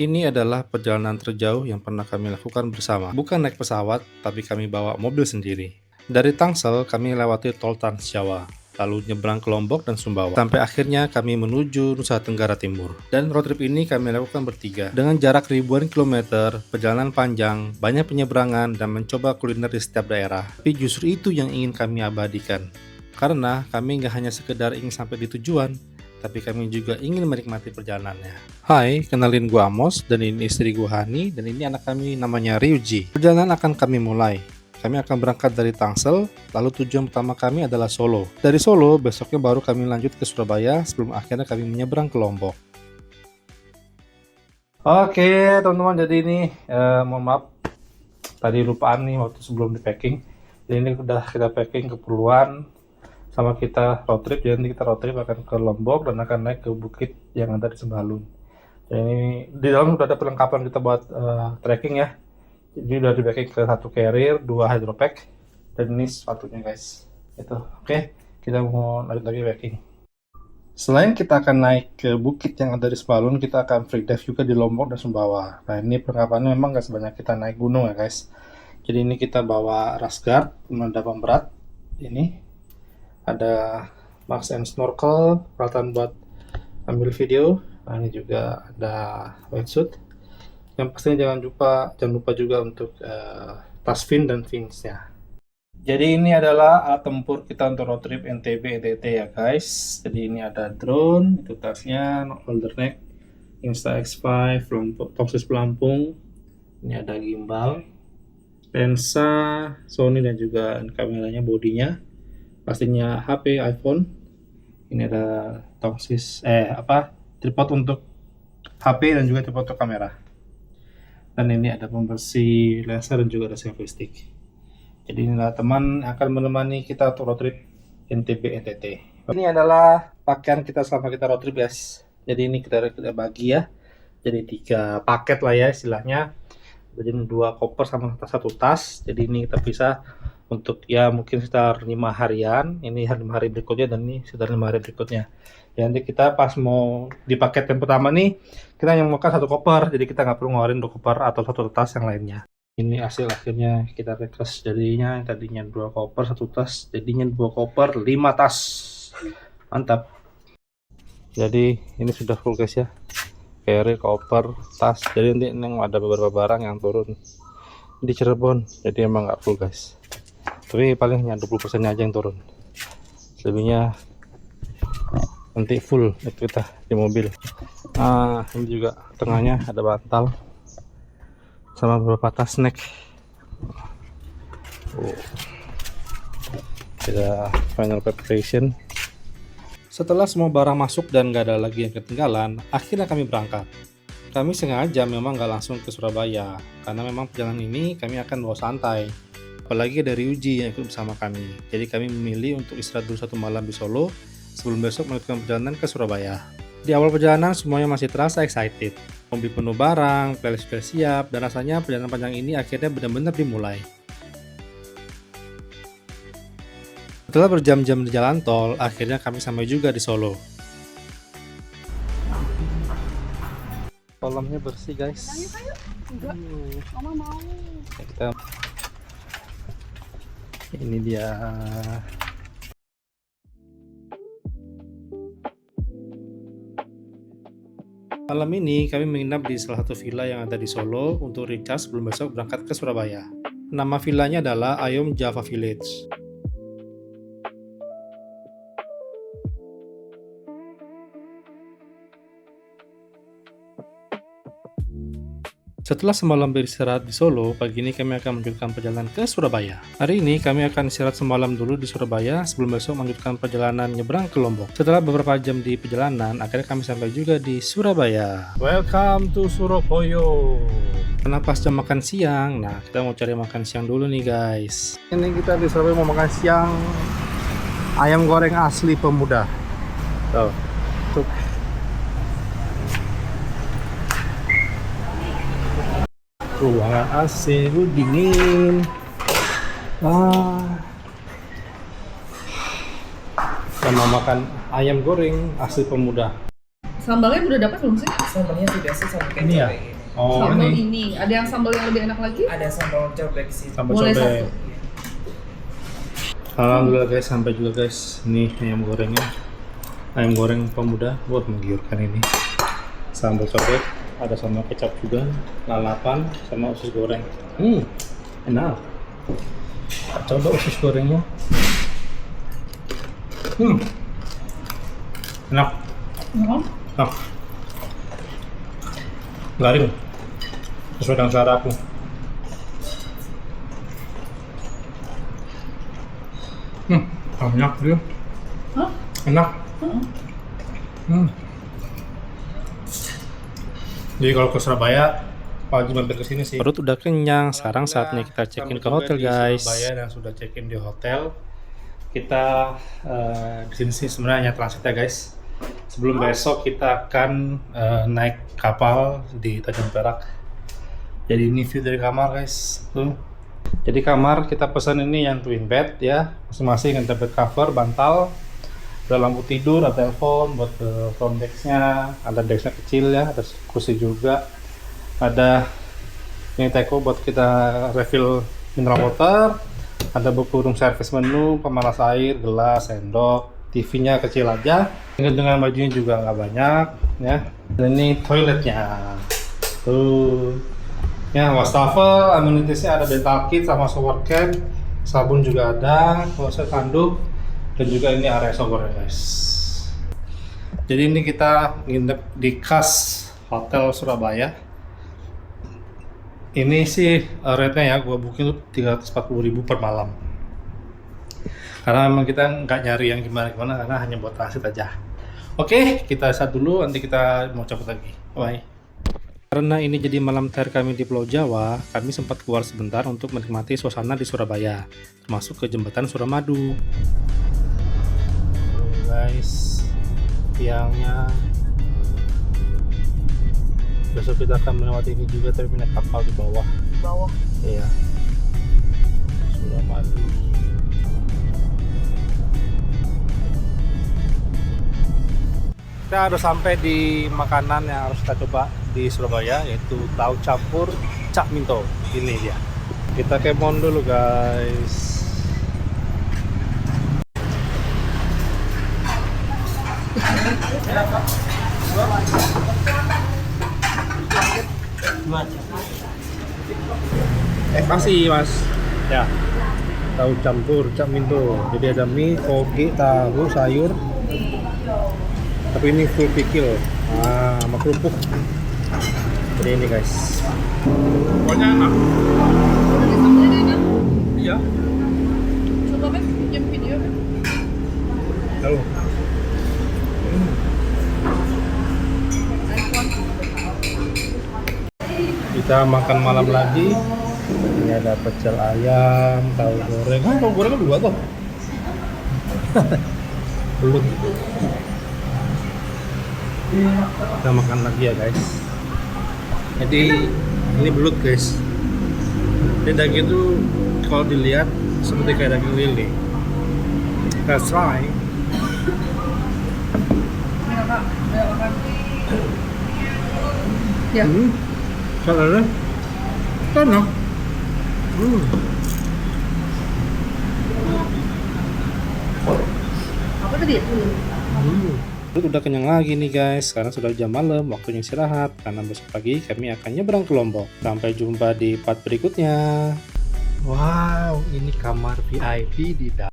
Ini adalah perjalanan terjauh yang pernah kami lakukan bersama. Bukan naik pesawat, tapi kami bawa mobil sendiri. Dari Tangsel, kami lewati tol Trans Jawa, lalu nyebrang ke Lombok dan Sumbawa. Sampai akhirnya kami menuju Nusa Tenggara Timur. Dan road trip ini kami lakukan bertiga. Dengan jarak ribuan kilometer, perjalanan panjang, banyak penyeberangan, dan mencoba kuliner di setiap daerah. Tapi justru itu yang ingin kami abadikan. Karena kami nggak hanya sekedar ingin sampai di tujuan, tapi kami juga ingin menikmati perjalanannya. Hai, kenalin gua Amos, dan ini istri gua Hani, dan ini anak kami namanya Ryuji. Perjalanan akan kami mulai. Kami akan berangkat dari Tangsel, lalu tujuan pertama kami adalah Solo. Dari Solo, besoknya baru kami lanjut ke Surabaya, sebelum akhirnya kami menyeberang ke Lombok. Oke, teman-teman, jadi ini, mohon maaf, tadi lupaan nih waktu sebelum di packing. Jadi ini udah kita packing keperluan sama kita road trip. Jadi nanti kita road trip akan ke Lombok dan akan naik ke bukit yang ada di Sembalun. Dan ini di dalam sudah ada perlengkapan kita buat trekking ya. Jadi udah di packing ke 1 carrier, 2 hydropack, dan ini sepatunya guys. Itu oke, kita mau lanjut lagi packing. Selain kita akan naik ke bukit yang ada di Sembalun, kita akan free dive juga di Lombok dan Sumbawa. Nah ini perlengkapannya memang gak sebanyak kita naik gunung ya guys. Jadi ini kita bawa rash guard, menanda pemberat, ini ada mask and snorkel, peralatan buat ambil video. Nah, ini juga ada wetsuit. Yang pastinya jangan lupa juga untuk tas fin dan finsnya. Jadi ini adalah alat tempur kita untuk road trip NTB NTT ya guys. Jadi ini ada drone, itu tasnya, holder neck, Insta-X5, topsis pelampung. Ini ada gimbal, lensa Sony dan juga kameranya, bodinya. Pastinya HP, iPhone. Ini ada tongsis tripod untuk HP dan juga tripod untuk kamera. Dan ini ada pembersih lensa dan juga ada selfie stick. Jadi inilah teman akan menemani kita untuk road trip NTB NTT. Ini adalah pakaian kita selama kita road trip guys. Jadi ini kita bagi ya. Jadi 3 paket lah ya istilahnya. Jadi 2 koper sama 1 tas. Jadi ini kita bisa untuk ya mungkin sekitar 5 harian. Ini 5 hari berikutnya dan ini sekitar 5 hari berikutnya. Ya, nanti kita pas mau di paket yang pertama nih, kita yang makan 1 koper, jadi kita nggak perlu ngeluarin 2 koper atau 1 tas yang lainnya. Ini hasil akhirnya kita request, jadinya tadinya 2 koper 1 tas, jadinya 2 koper 5 tas. Mantap. Jadi ini sudah full guys ya, carry, koper, tas. Jadi nanti ini ada beberapa barang yang turun di Cirebon, jadi emang nggak full guys. Tapi paling hanya 20% aja yang turun, selebihnya nanti full itu kita di mobil. Nah ini juga tengahnya ada bantal sama beberapa tas snack. Kita final preparation. Setelah semua barang masuk dan gak ada lagi yang ketinggalan, akhirnya kami berangkat. Kami sengaja memang gak langsung ke Surabaya, karena memang perjalanan ini kami akan bawa santai. Apalagi dari Ryuji yang ikut bersama kami. Jadi kami memilih untuk istirahat dulu 1 malam di Solo sebelum besok melanjutkan perjalanan ke Surabaya. Di awal perjalanan semuanya masih terasa excited. Mobil penuh barang, playlist sudah siap, dan rasanya perjalanan panjang ini akhirnya benar-benar dimulai. Setelah berjam-jam di jalan tol, akhirnya kami sampai juga di Solo. Kolamnya bersih guys. Mama mau. Kita ini dia. Malam ini kami menginap di salah satu villa yang ada di Solo untuk recharge sebelum besok berangkat ke Surabaya. Nama villanya adalah Ayom Java Village. Setelah semalam beristirahat di Solo, pagi ini kami akan melanjutkan perjalanan ke Surabaya. Hari ini kami akan istirahat semalam dulu di Surabaya sebelum besok melanjutkan perjalanan nyebrang ke Lombok. Setelah beberapa jam di perjalanan, akhirnya kami sampai juga di Surabaya. Welcome to Surabaya. Karena pas jam makan siang, nah kita mau cari makan siang dulu nih guys. Ini kita di Surabaya mau makan siang ayam goreng asli Pemuda. Tuh. Ruangan AC dingin. Kita mau makan ayam goreng asli Pemuda. Sambalnya udah dapat belum sih? Sambalnya sudah sih sambal Ini ya? cobek. Oh, Sambal ini ini. Ada yang sambal yang lebih enak lagi? Ada sambal cobek sih. sambal Boleh cobek. satu. Alhamdulillah guys, sampai juga guys. Ini ayam gorengnya. Ayam goreng pemuda buat menggiurkan ini. Sambal cobek, ada sama kecap juga, lalapan sama usus goreng. Enak. Coba usus gorengnya. Enak. Enak. Garing. Sesuai dengan selera aku. Enak dia. Hah? Enak. Jadi kalau ke Surabaya wajib mampir ke sini sih. Perut udah kenyang, sekarang saatnya kita check-in ke hotel guys. Surabaya dan sudah check-in di hotel. Kita di sini sih sebenarnya hanya transit ya guys. Sebelum besok kita akan naik kapal di Tanjung Perak. Jadi ini view dari kamar guys. Tuh. Jadi kamar kita pesan ini yang twin bed ya, masing-masing ada bed cover, bantal, ada lampu tidur, ada telepon buat ke front desk-nya, ada desk-nya kecil ya, ada kursi juga, ada ini teko buat kita refill mineral water, ada buku room service menu, pemanas air, gelas, sendok, TV-nya kecil aja, dengan bajunya juga nggak banyak ya. Dan ini toiletnya, tuh. Ya, wastafel, amenitiesnya ada dental kit sama shower cap, sabun juga ada, kloset handuk, dan juga ini area shower guys. Jadi ini kita nginep di Kas Hotel Surabaya. Ini sih rate-nya ya, gua booking tuh 340.000 per malam. Karena memang kita nggak nyari yang gimana-gimana, karena hanya buat transit aja. Oke, kita start dulu, nanti kita mau cabut lagi. Bye. Karena ini jadi malam terakhir kami di Pulau Jawa, kami sempat keluar sebentar untuk menikmati suasana di Surabaya, termasuk ke Jembatan Suramadu. Guys, tiangnya. Besok kita akan melewati ini juga, tapi naik kapal di bawah. Bawah. Iya. Suramadu. Kita udah sampai di makanan yang harus kita coba di Surabaya, yaitu tahu campur Cak Minto. Ini dia. Kita kemon dulu guys. Kasih mas. Ya. Tahu campur Cak Minto. Jadi ada mie, toge, tahu, sayur. Tapi ini full pikil, sama kerupuk. Jadi ini guys. Pokoknya enak. Sambalnya enak. Iya. Coba kan pinjam video kan. Lalu. Kita makan malam lagi. Ini ada pecel ayam, tahu goreng. Tahu goreng kan dua tuh. Belum. Kita makan lagi ya guys. Jadi ini belut guys. Ini daging itu kalau dilihat seperti kayak daging lele. That's right. Ya. Saladnya enak. Apa tadi? Udah kenyang lagi nih guys, sekarang sudah jam malam, waktunya istirahat. Karena besok pagi kami akan nyebrang ke Lombok. Sampai jumpa di part berikutnya. Wow, ini kamar VIP di dalam.